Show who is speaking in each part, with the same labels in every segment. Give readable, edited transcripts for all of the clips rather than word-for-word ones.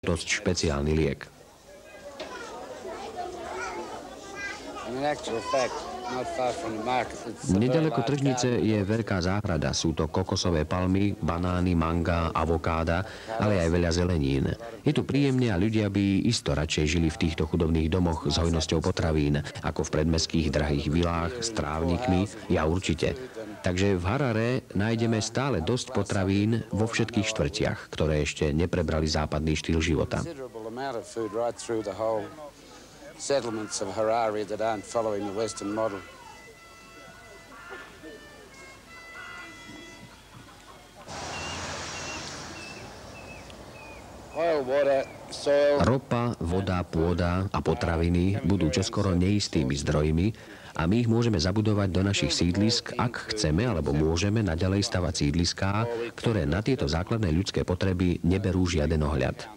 Speaker 1: dosť špeciálny liek. Nedaleko tržnice je veľká záhrada. Sú to kokosové palmy, banány, manga, avokáda, ale aj veľa zelenín. Je tu príjemne a ľudia by isto radšej žili v týchto chudobných domoch s hojnosťou potravín, ako v predmestských drahých vilách s trávnikmi, ja určite. Takže v Harare nájdeme stále dosť potravín vo všetkých štvrtiach, ktoré ešte neprebrali západný štýl života.
Speaker 2: Settlements of Harare that aren't following the Western model.
Speaker 1: Ropa, voda, pôda a potraviny budú čoskoro neistými zdrojmi a my ich môžeme zabudovať do našich sídlisk, ak chceme alebo môžeme naďalej stavať sídliská, ktoré na tieto základné ľudské potreby neberú žiaden ohľad.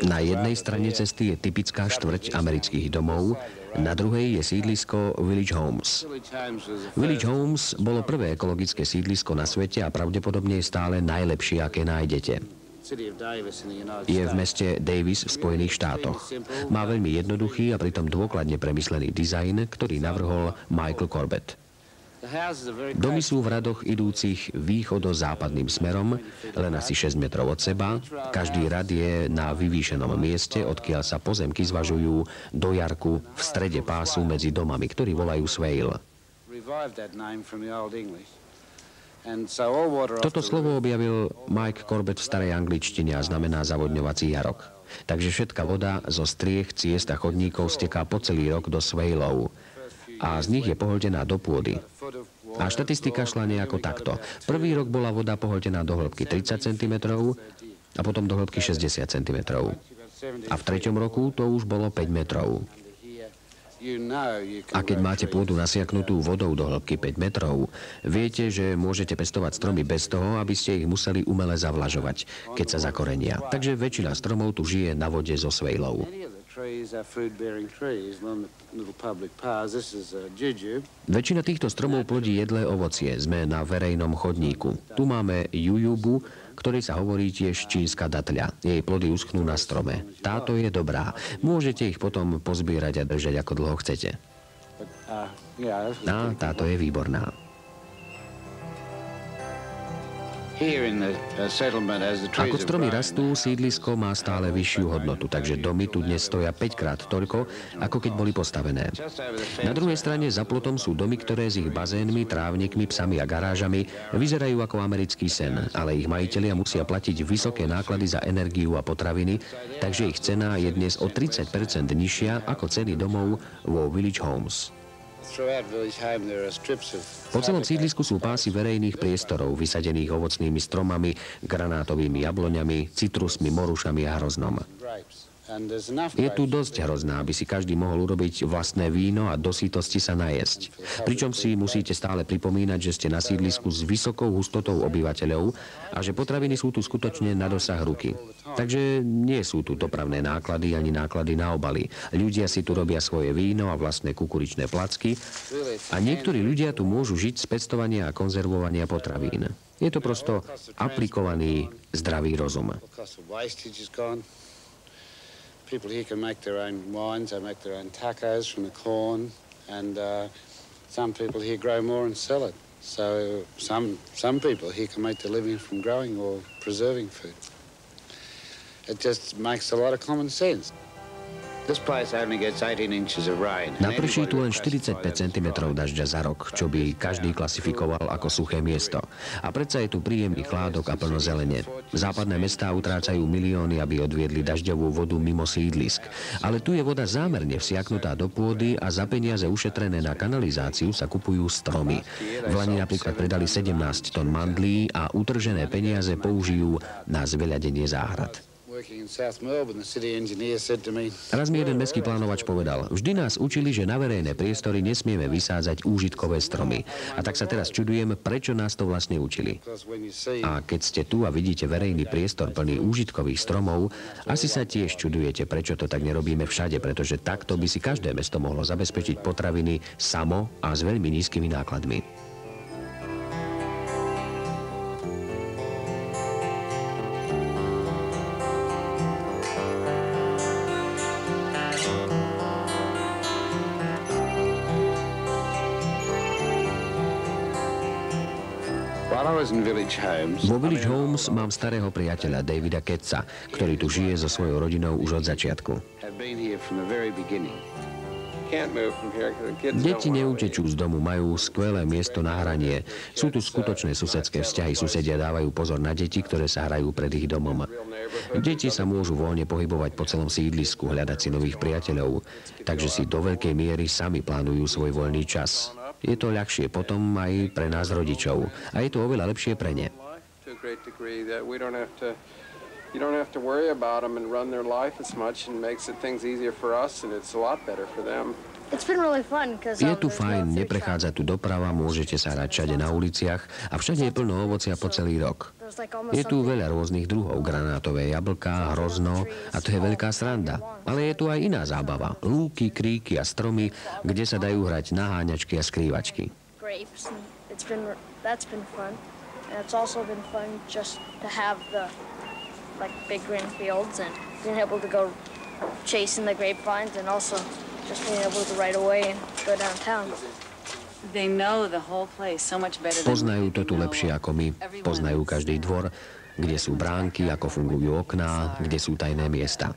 Speaker 1: Na jednej strane cesty je typická štvrť amerických domov, na druhej je sídlisko Village Homes. Village Homes bolo prvé ekologické sídlisko na svete a pravdepodobne je stále najlepšie, aké nájdete. Je v meste Davis v Spojených štátoch. Má veľmi jednoduchý a pritom dôkladne premyslený dizajn, ktorý navrhol Michael Corbett. Domy sú v radoch idúcich východo-západným smerom, len asi 6 metrov od seba. Každý rad je na vyvýšenom mieste, odkiaľ sa pozemky zvažujú do jarku v strede pásu medzi domami, ktorí volajú swale. Toto slovo objavil Mike Corbett v starej angličtine a znamená zavodňovací jarok. Takže všetká voda zo striech, ciest a chodníkov steká po celý rok do swaleov a z nich je pohltená do pôdy. A štatistika šla nejako takto. Prvý rok bola voda pohltená do hĺbky 30 cm a potom do hĺbky 60 cm. A v treťom roku to už bolo 5 metrov. A keď máte pôdu nasiaknutú vodou do hĺbky 5 metrov, viete, že môžete pestovať stromy bez toho, aby ste ich museli umele zavlažovať, keď sa zakorenia. Takže väčšina stromov tu žije na vode zo swaleov. Väčšina týchto stromov plodí jedlé ovocie. Sme na verejnom chodníku. Tu máme jujubu, ktorej sa hovorí tiež čínska datľa. Jej plody uschnú na strome. Táto je dobrá. Môžete ich potom pozbierať a držať ako dlho chcete. A táto je výborná. Ako stromy rastú, sídlisko má stále vyššiu hodnotu, takže domy tu dnes stoja 5-krát toľko, ako keď boli postavené. Na druhej strane za plotom sú domy, ktoré s ich bazénmi, trávnikmi, psami a garážami vyzerajú ako americký sen, ale ich majitelia musia platiť vysoké náklady za energiu a potraviny, takže ich cena je dnes o 30% nižšia ako ceny domov vo Village Homes. Po celom sídlisku sú pásy verejných priestorov, vysadených ovocnými stromami, granátovými jabloňami, citrusmi, morušami a hroznom. Je tu dosť hrozná, aby si každý mohol urobiť vlastné víno a do sytosti sa najesť. Pričom si musíte stále pripomínať, že ste na sídlisku s vysokou hustotou obyvateľov a že potraviny sú tu skutočne na dosah ruky. Takže nie sú tu dopravné náklady ani náklady na obaly. Ľudia si tu robia svoje víno a vlastné kukuričné placky a niektorí ľudia tu môžu žiť z pestovania a konzervovania potravín. Je to prosto aplikovaný zdravý rozum.
Speaker 2: People here can make their own wines, they make their own tacos from the corn, and some people here grow more and sell it. So some people here can make their living from growing or preserving food. It just makes a lot of common sense.
Speaker 1: Naprší tu len 45 cm dažďa za rok, čo by každý klasifikoval ako suché miesto. A predsa je tu príjemný chládok a plno zelene. Západné mestá utrácajú milióny, aby odviedli dažďovú vodu mimo sídlisk. Ale tu je voda zámerne vsiaknutá do pôdy a za peniaze ušetrené na kanalizáciu sa kupujú stromy. V lani napríklad predali 17 tón mandlí a utržené peniaze použijú na zveľadenie záhrad. Raz mi jeden mestský plánovač povedal, vždy nás učili, že na verejné priestory nesmieme vysádzať úžitkové stromy. A tak sa teraz čudujem, prečo nás to vlastne učili. A keď ste tu a vidíte verejný priestor plný úžitkových stromov, asi sa tiež čudujete, prečo to tak nerobíme všade, pretože takto by si každé mesto mohlo zabezpečiť potraviny samo a s veľmi nízkymi nákladmi. Vo Village Homes mám starého priateľa Davida Ketsa, ktorý tu žije so svojou rodinou už od začiatku. Deti neutečú z domu, majú skvelé miesto na hranie. Sú tu skutočné susedské vzťahy, susedia dávajú pozor na deti, ktoré sa hrajú pred ich domom. Deti sa môžu voľne pohybovať po celom sídlisku, hľadať si nových priateľov, takže si do veľkej miery sami plánujú svoj voľný čas. Je to ľahšie potom aj pre nás rodičov a je to oveľa lepšie pre ne. You don't have to worry about them and run their life as much and makes things easier for us and it's a lot better for them. Je tu fajn, neprechádza tu doprava, môžete sa hrať všade na uliciach a všade je plno ovocia po celý rok. Je tu veľa rôznych druhov, granátové jablká, hrozno a to je veľká sranda. Ale je tu aj iná zábava, lúky, kríky a stromy, kde sa dajú hrať naháňačky a skrývačky.
Speaker 3: Like big green fields and being able to go chasing the grapevines and also just being able to ride away and go downtown.
Speaker 4: They know the whole place so much better than
Speaker 1: Poznajú to tu lepšie ako my. Poznajú každý dvor, kde sú bránky, ako fungujú okná, kde sú tajné miesta.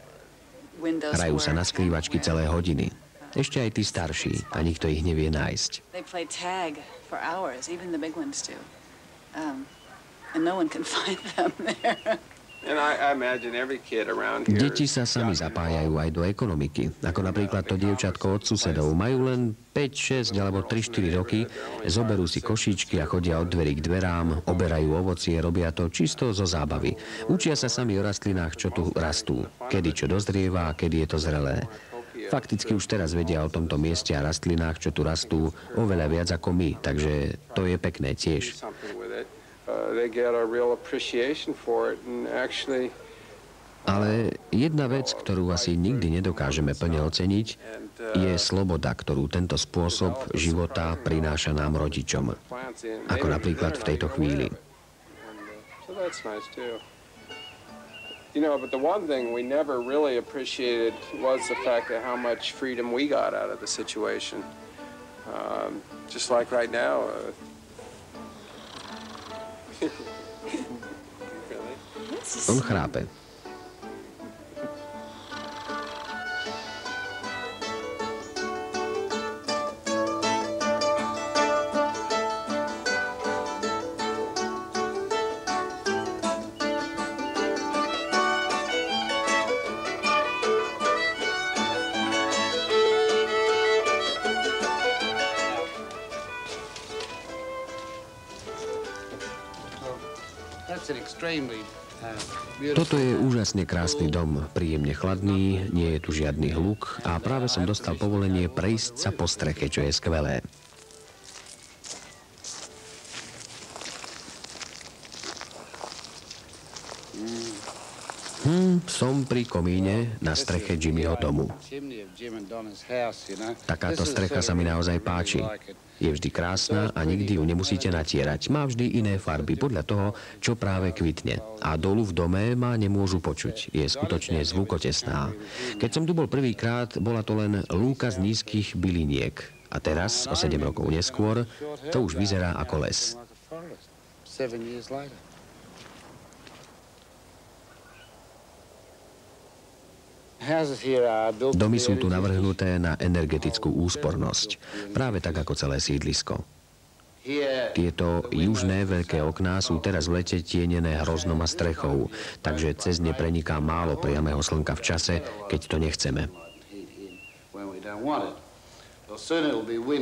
Speaker 1: Hrajú sa na skrývačky celé hodiny. Ešte aj tí starší a nikto ich nevie nájsť.
Speaker 4: They play tag for hours, even the big ones do. And no one can find them there.
Speaker 1: Deti sa sami zapájajú aj do ekonomiky. Ako napríklad to dievčatko od susedov. Majú len 5, 6 alebo 3-4 roky, zoberú si košíčky a chodia od dverí k dverám, oberajú ovocie, robia to čisto zo zábavy. Učia sa sami o rastlinách, čo tu rastú, kedy čo dozrieva a kedy je to zrelé. Fakticky už teraz vedia o tomto mieste a rastlinách, čo tu rastú, oveľa viac ako my, takže to je pekné tiež. Ale jedna vec, ktorú asi nikdy nedokážeme plne oceniť, je sloboda, ktorú tento spôsob života prináša nám rodičom. Ako napríklad v tejto chvíli.
Speaker 5: You know, but the one thing we never really appreciated was the fact of how much freedom we got out of the situation. Just like right now.
Speaker 1: On chrápe. Toto je úžasne krásny dom, príjemne chladný, nie je tu žiadny hluk a práve som dostal povolenie prejsť sa po streche, čo je skvelé. Som pri komíne na streche Jimmyho domu. Takáto strecha sa mi naozaj páči. Je vždy krásna a nikdy ju nemusíte natierať. Má vždy iné farby podľa toho, čo práve kvitne. A dolu v dome ma nemôžu počuť. Je skutočne zvukotesná. Keď som tu bol prvýkrát, bola to len lúka z nízkych byliniek. A teraz, o 7 rokov neskôr, to už vyzerá ako les. Domy sú tu navrhnuté na energetickú úspornosť, práve tak ako celé sídlisko. Tieto južné veľké okná sú teraz v lete tienené hroznom a strechou, takže cez ne preniká málo priamého slnka v čase, keď to nechceme.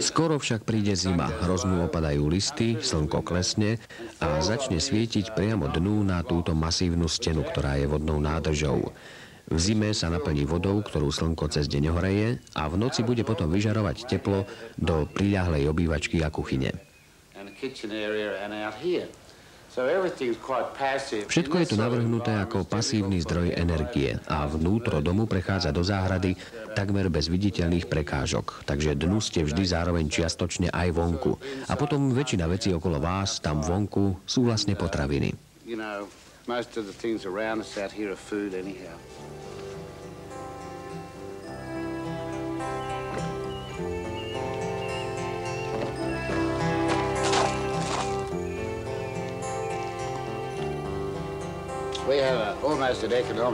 Speaker 1: Skoro však príde zima, hroznú opadajú listy, slnko klesne a začne svietiť priamo dnu na túto masívnu stenu, ktorá je vodnou nádržou. V zime sa naplní vodou, ktorú slnko cez deň ohreje a v noci bude potom vyžarovať teplo do priľahlej obývačky a kuchyne. Všetko je tu navrhnuté ako pasívny zdroj energie a vnútro domu prechádza do záhrady takmer bez viditeľných prekážok. Takže dnu ste vždy zároveň čiastočne aj vonku. A potom väčšina vecí okolo vás, tam vonku, sú vlastne potraviny.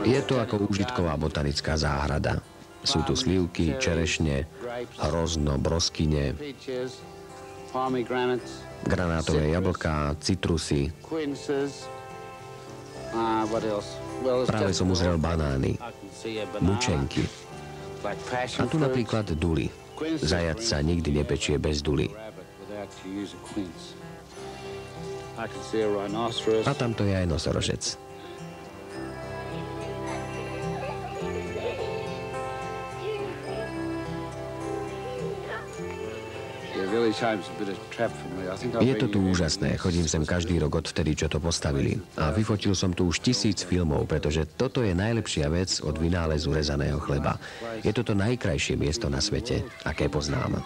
Speaker 1: Je to ako úžitková botanická záhrada. Sú tu slivky, čerešne, hrozno, broskyne, granátové jablká, citrusy. Práve som uzrel banány, mučenky. A tu napríklad duly. Zajac sa nikdy nepečie bez duly. A tamto je aj nosorožec. Je to tu úžasné. Chodím sem každý rok odvtedy, čo to postavili. A vyfotil som tu už 1000 filmov, pretože toto je najlepšia vec od vynálezu rezaného chleba. Je to najkrajšie miesto na svete, aké poznám.